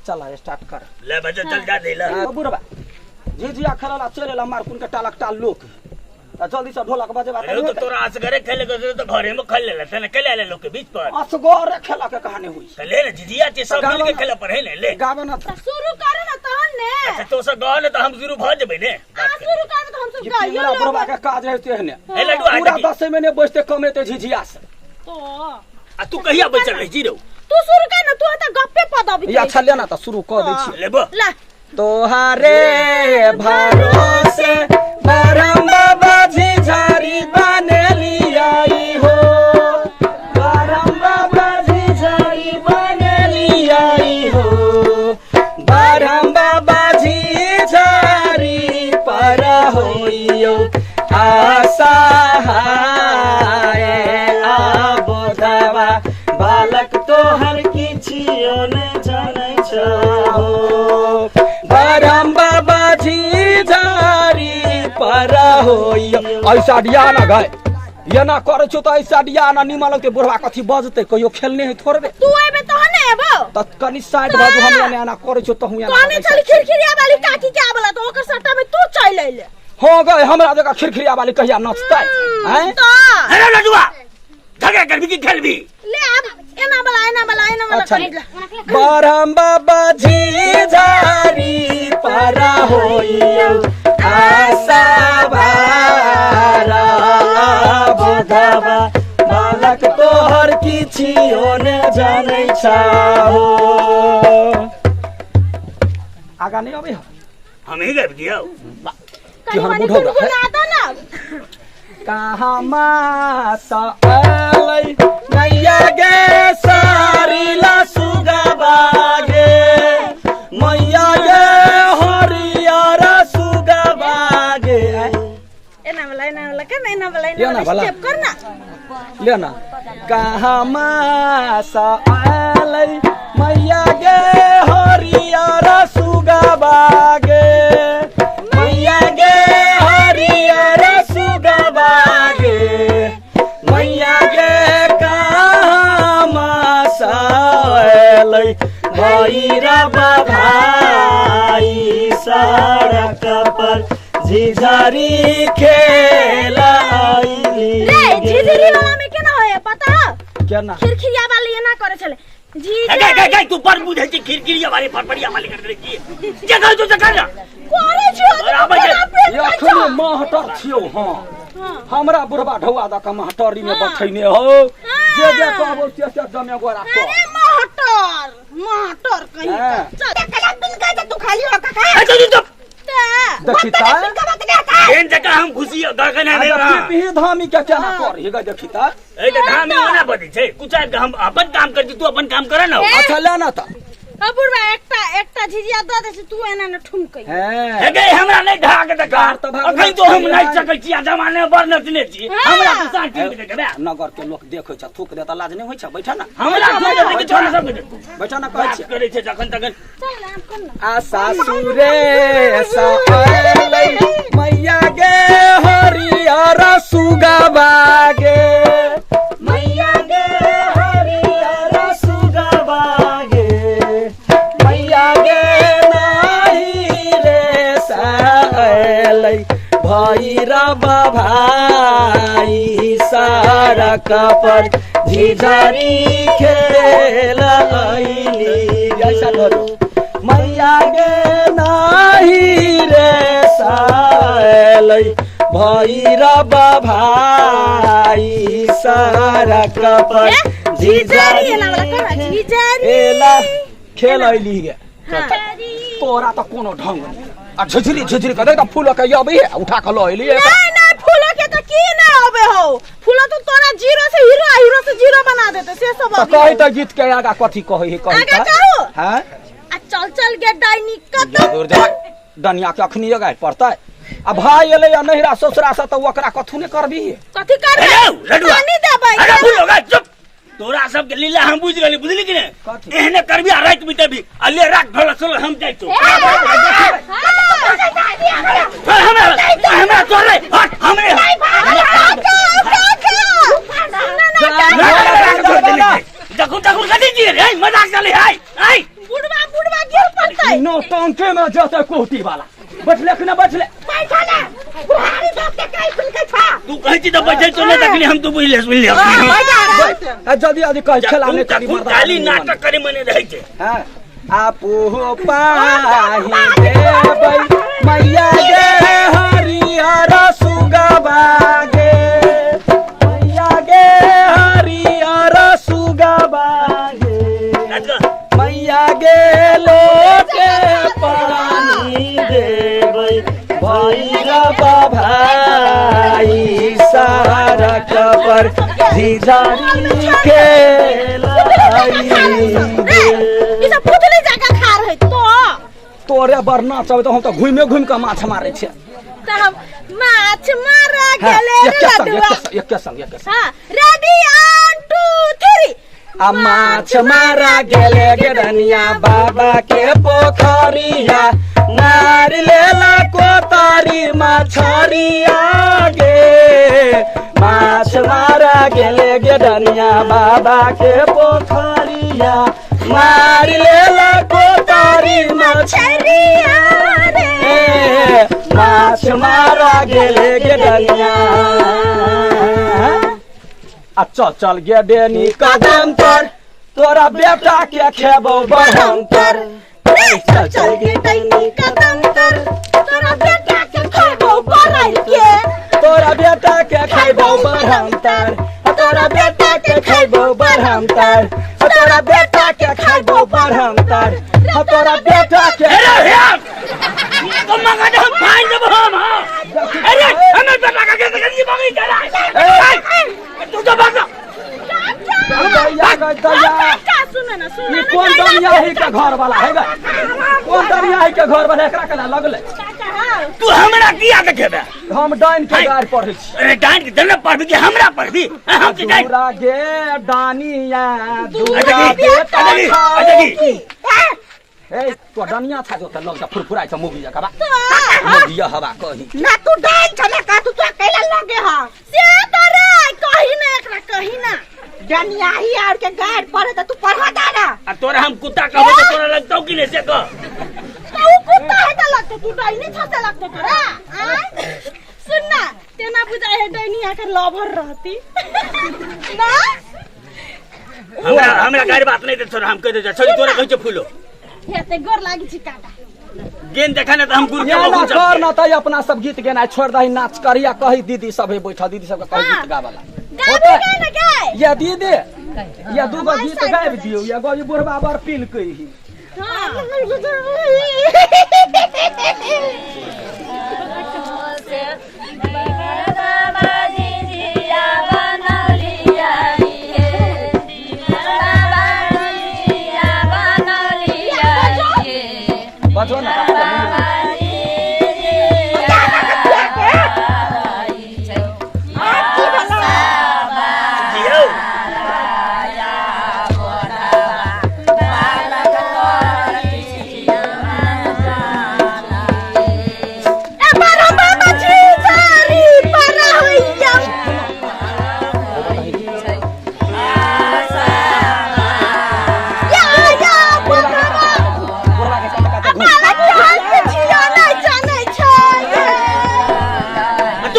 चला स्टार्ट कर ले बच्चा चल जा दे ला बुढ़वा झिझिया खेला चलेला मार कुन के टालक टाल लोक जल्दी से ढोलक बजे बात तो तोरा असगरे खेले तो घरे में खेल लेला तने के ले लोग के बीच पर असगरे खेला के कहानी हुई तो ले ले झिझिया के सब मिल के खेले पर है ले ले गावे ना शुरू करे ना तहन ने अच्छा तो सब गाल तो हम शुरू भ जेबे ने शुरू करे तो हम सब ये गाइयो बुढ़वा के काज रहते हैं ए लड्डू आ पूरा 10 महीने बचते कमेते झिझिया से तो आ तू कहिया बचल रही जीरो तू शुरू कर ना तू त गप्पे पदबी या अच्छा लेना त शुरू कर दै छी लेबो ला तोहारे भरोसे बरम बाबा झिझारी बनेली आई हो बरम बाबा झिझारी बनेली आई हो बरम बाबा झिझारी पर होइयो आशा हाय आबोधवा बालक तोहर किछियो ने जानै छहो बरम बाबा झिझारी पर होइयो ऐसा डिया ना गए ये ना करे छो तो ऐसा डिया ना निमन लगते बुढ़वा कथी बजते कहियो खेलने है थोड़बे तू एबे तहन ने एबो त कनी साइड बाजू हमरा ना करे छो तो हुया कोने चली खिरखिरिया वाली काकी के आबला तो ओकर सट्टा में तू चल अइले हो गए हमरा जगह खिरखिरिया वाली कहिया नचतै हैं तो अरे लड्डूआ धगे कर भी खेल भी ले अब एना बला अच्छा कर ले बरम बाबा झिझारी पर होइयो आशा भारा बोधवा बालक तोहर किछियो ने जानै छहो आगा नहीं अबे हम ही कर दिया कि हम कनी बुढ़ो गुनगुना दो ना कहाँ मासा आलै नैया गे सारी ला सुगबागे मैया गे हरियर सुगबागे एना वाला कर एना एना वाला वाला। स्टेप करना लेना कहाँ मासा आलै मैया गे हरियर सुगबागे मैया गे हरियर सुगबागे मैया गे कहाँ मासा आलै भैरव भाई सड़क पर झिझारी खेला रे झिझिरी वाला में केना होय पता क्या ना खिरखिरिया वाली एना करे छले गए तू पर बुझे छी खिरखिरिया वाली फटफड़िया वाली कर दे छी जगह तो जगह ना करे छियो बराबर ये अखने महटर छियो हां हमरा बुढ़वा ढौआ द के महटरी में बैठैने हो जे जे कहबो से से जमे गोरा को अरे महटर कहीं हाँ। चल कला बिल का तू खाली हो का अच्छा चुप देखिता एन जगह हम खुशी गगन में आजा पी धामी के केना कर हेगा देखिता ए त धामी होना पड़ी छै कुछ हम अपन काम करती तू अपन काम करे ना अच्छा लेना त अबुरबा एकटा झिझिया द दे से तू एना न ठुमकै हैं हे गए हमरा नहीं ढाक दका अखन तो हम नहीं सकै छी जमाने में बड़ नचने छी हमरा तो साथ टीम देबे नगर के लोग देखै छ थूक देता लाज नहीं होय छ बैठा ना हमरा तो के छोड़ सब बैठा ना कहै छी करे छै जखन तखन चल आम कर ना आ सासुरे सालै मैया गे हरियर सुगबागे मैया गे हरियर सुगबागे मैया गे नाही रे सालै भैरव भाई सड़क पर झिझारी खेला आइली ऐसा धरो मैया गे नाही रे सालै भैरव भाई सड़क पर झिझारी एना वाला कर झिझारी एला खेल आइली गे झिझारी तोरा त कोनो ढंग नहीं आ झिझरी कदे त फूल के अबे उठा के ल आइली नहीं फूलो के तो की ना होबे हो फूलो तो तोरा जीरो से हीरो हीरो से जीरो बना देते से सब त कहि त गीत के आगा कथी कहै है कहि आगा त कहू? हां आ चल गे डाइनी कत दूर जा डनिया के अखनी जगह पड़तै आ भाई एले या नहिरा ससुरा से त ओकरा कथु ने करबी कथी करबे हेलो लड्डू पानी देबै अरे फूल होगा चुप तोरा सब के लीला हम बुझ गेली बुझली कि ने कथी? एहने करबी आ रात बिते भी अल्ले राख ढोला चल हम जाई तो हमरा तोरे हट हमरे देखो देखो कथी जी रे मजाक चले हाय हाय बुढ़वा गिर पड़तै नो टंके में जते कोटी वाला बैठले कि ना बैठले बैठा ना बुढ़ारी बाप के काई खुल के छा तू कहै छी त बैठै तो नै तखनी हम तो बुझले सुन ले बैठा जल्दी जल्दी कह खेला नहीं करी तू काली नाटक करे मने रहै छै हां आपो पाही देबै मैया गे हरियर सुगबा गे मैया गे हरियर सुगबा गे मैया गे लोके पानी देबै भैरवा भाई सारक पर झिझरी खेलाई इस पुतली जगह खा रहे तो तोरे बरना चबे तो हम तो घुमे घुम के माछ मारे छे त हम माछ मारा गेले एक संग हां रेडी 1 2 3 आ माछ मारा गेले गेडनिया बाबा के पोखरिया मार लेला कोतारी मछरिया गे माछ मारा गेले गेडनिया बाबा के पोखरिया मार लेला कोतारी मछरिया रे माछ मारा गेले गेडनिया अच्छा चल गे डेनी कदम पर तोरा बेटा के खेबो बहन पर चल चल गे डेनी कदम पर तोरा बेटा के खेबो बहन के तोरा बेटा के खेबो बहन तर तोरा बेटा के खेबो बहन तर तोरा बेटा के खेबो बहन तर तोरा बेटा के तो मगा दे हम फाइन देब हम अरे हमर बेटा का कैसे कर ये मांगी करा तू तो भाग सुन ना ये कौन दनिया है के घर वाला है गा कौन दनिया है के घर वाला एकरा केना लगले तू हमरा किया देखेबे हम डाइन के गार पढ़ै छी अरे डाइन के दने पढ़बी कि हमरा पढ़बी हम के डाइन दूरा गे डानिया दूरा गे ए तो डनिया था जो त लग जा फुरफुराइ छ मुगी जका बा मुगिया हवा कही ना तू डाइन छ ना का तू तो कैला लगे ह से तरे कही ना एकरा कही ना डनिया ही आर के गाड़ पड़े त तू पढ़ा दाना आ तोरा हम कुत्ता कहबो तो तोरा लगतौ कि नै से क तू कुत्ता है त लगतो तू डाइन छ से लगतो तोरा सुन ना तेना बुझाय है डनिया के लवर रहती ना हमरा गाड़ी बात नहीं छोड़ हम कह दे छोड़ी तोरा कहि छ फूलो हेते गोर लागी छी काटा गेन देखा ना त हम गुरु के ना बहु कर ना त अपना सब गीत गेना छोड़ दही नाच करिया कही दीदी सब है बैठा दीदी सब कही गीत गावला गावे ना गाय या दीदी या दू गो गीत गाबि दियो या गो बुढ़वा बर पील कही बजो ना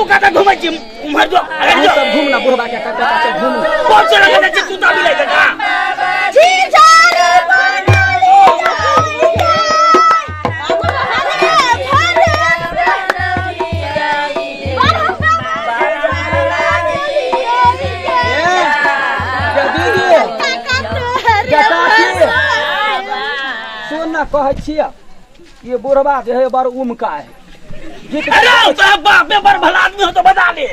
उमर जो अरे जो सब घूमना बुढ़वा के काटे घूम कौन से लगा दे तू तो भी ले बेटा जी जारे बनाली सुन ना कहे छिया ये बुढ़वा जो है बड़ उमका है अरे तो बाप में बड़ भला आदमी हो तो बता दे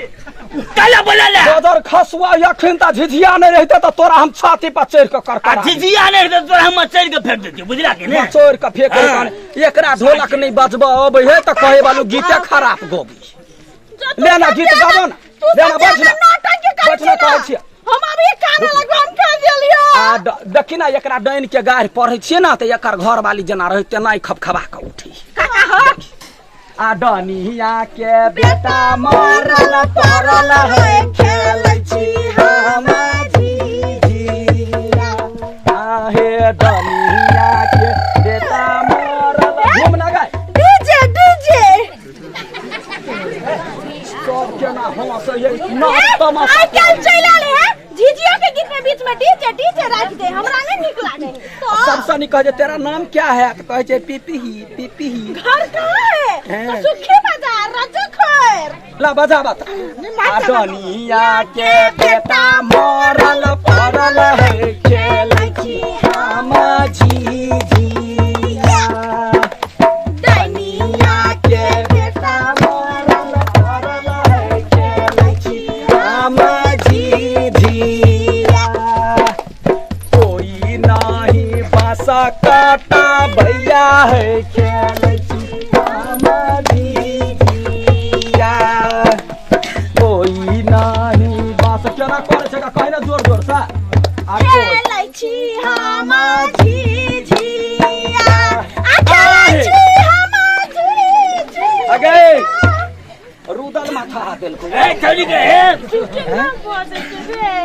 काला बोले ले बदर खसुआ यखन त झिझिया नहीं रहते तो तोरा हम छाती पर चढ़ के कर झिझिया नहीं रहते तो हम चढ़ के फेंक देती बुझला के ने चढ़ के फेंक एकरा ढोलक नहीं बजबा अबे है त कहे वालू गीते खराब गोबी लेना गीत गाबो ना लेना बजना कहे छिया हम अभी काना लगन खा देलियो आ देखि ना एकरा डाइन के गाढ़ पढ़ै छियै ना त एकर घर वाली जना रहै तेना खपखबा के उठी काका हो आ डनिया के बेटा मरल पड़ल है खेलै छी हम झिझिया आहे डनिया के बेटा तमाशा आई कल चला ले है झिझिया के गीत में बीच में डीजे रख दे हमरा नहीं निक लागे तो सबसे नहीं कहे तेरा नाम क्या है तो कहे छे पीपी घर कहाँ है हैं? तो सुखी बाजार रजखर ला बजा बता दुनिया के बेटा मरल पड़ल है खेलै छी हम झिझिया दुनिया के बेटा मरल पड़ल है खेलै छी हम झिझिया कोई नहीं बासा काटा भैया है खेलै छी हम झिझिया कोई नहीं बास केना करे छै कहि ना जोर जोर से आ खेलै छी हम झिझिया खेलै छी हम झिझिया अगे रुदल माथा हाथ देल को ए चली के है कितना बोझ है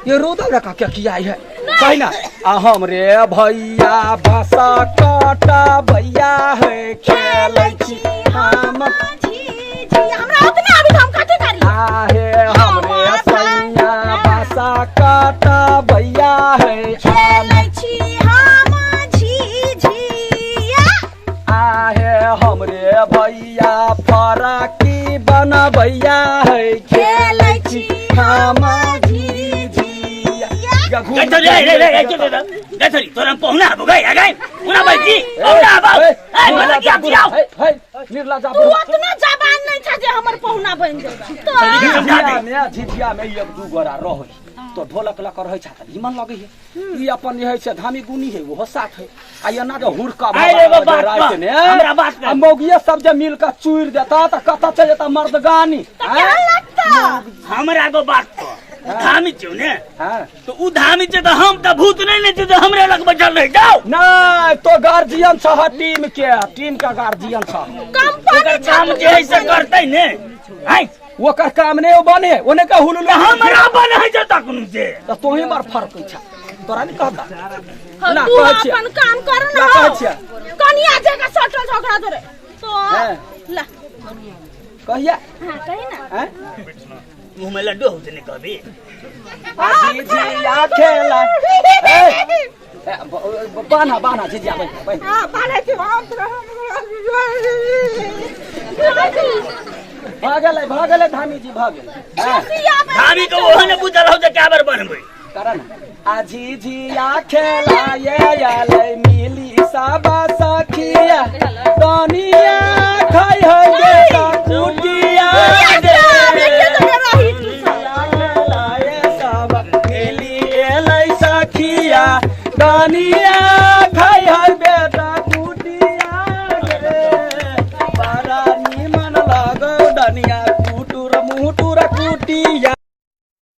ये रुदल का क्या किया है कहि ना आ हमरे भैया बासा काटा भैया है खेलै छी हम झिझिया हमरा उतना अभी हम कथि करी आहे हमरे सैया बासा काटा भैया है खेलै छी हम झिझिया आहे हमरे भैया फराकी बना भैया है खेलै छी हम झिझिया गथरी तोरा पहुना हो गई आ गई उना बैठी पहुना बाबू ए मतलब क्या पियाओ निर्लजा तू उतना जबान नहीं था जे हमर पहुना बन जेबा तो झिझिया में एक दू गोरा रह तो ढोलक ला कर है छाता निमन लगे है ई अपन जे है से धामी गुनी है वो साथ है आ ये ना जो हुड़का हमरा बात कर मौगिया सब जे मिल के चूर देता त कता चल जाता मर्दगानी क्या लगता हमरा को बात कर धामी छौ ने हां तो उ धामी छे तो हम त भूत नहीं ने तो हमरे लग बचल रह जाओ नहीं तो गार्जियन छ टीम का गार्जियन छ ओकर काम जे है से करतै ने हाय वो कर काम नहीं वो बने ओने का हुलुल हमरा बन है जता कुनु से तो तोही बार फर्क छ तोरा नहीं कहता ना तू कहै छियै अपन काम कर ना ना कहै छियै कनिया जगह सटल झगड़ा धरे तो हैं? ला कहिया हां कही ना हैं मुंह में लड्डू होते ने कभी झिझिया खेला बाना झिझिया भाई हां बाले छी भागले धामी जी भागले धामी को ओहने बुझल हो जे क्या बार बनबै कारण आ झिझिया खेला ये मिली सब सखिया दुनिया खाई होगे कुटिया सब मिली एलै सखिया दुनिया